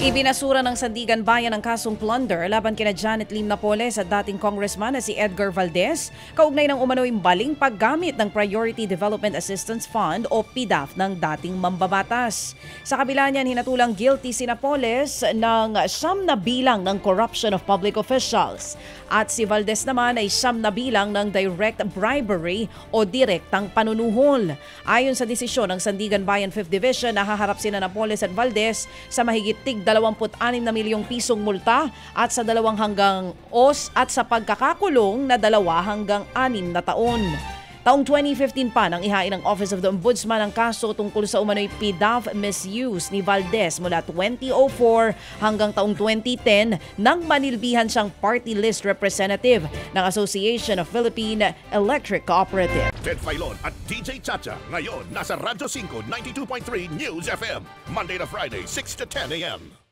Ibinasura ng Sandigan Bayan ang kasong plunder laban kina Janet Lim Napoles at dating congressman na si Edgar Valdez kaugnay ng umano'y maling paggamit ng Priority Development Assistance Fund o PDAF ng dating mambabatas. Sa kabila niyan, hinatulang guilty si Napoles ng 9 na bilang ng corruption of public officials at si Valdez naman ay 9 na bilang ng direct bribery o direktang panunuhol. Ayon sa desisyon ng Sandigan Bayan 5th Division, nahaharap sina Napoles at Valdez sa mahigit 26 na milyong pisong multa at sa 2 hanggang os at sa pagkakakulong na 2 hanggang 6 na taon. Taong 2015 pa nang ihain ng Office of the Ombudsman ang kaso tungkol sa umano'y PDAF misuse ni Valdez mula 2004 hanggang taong 2010 nang manilbihan siyang party list representative ng Association of Philippine Electric Cooperative. Ted Filon at DJ Chacha ngayon nasa Radyo 5 92.3 News FM Monday to Friday 6 to 10 a.m.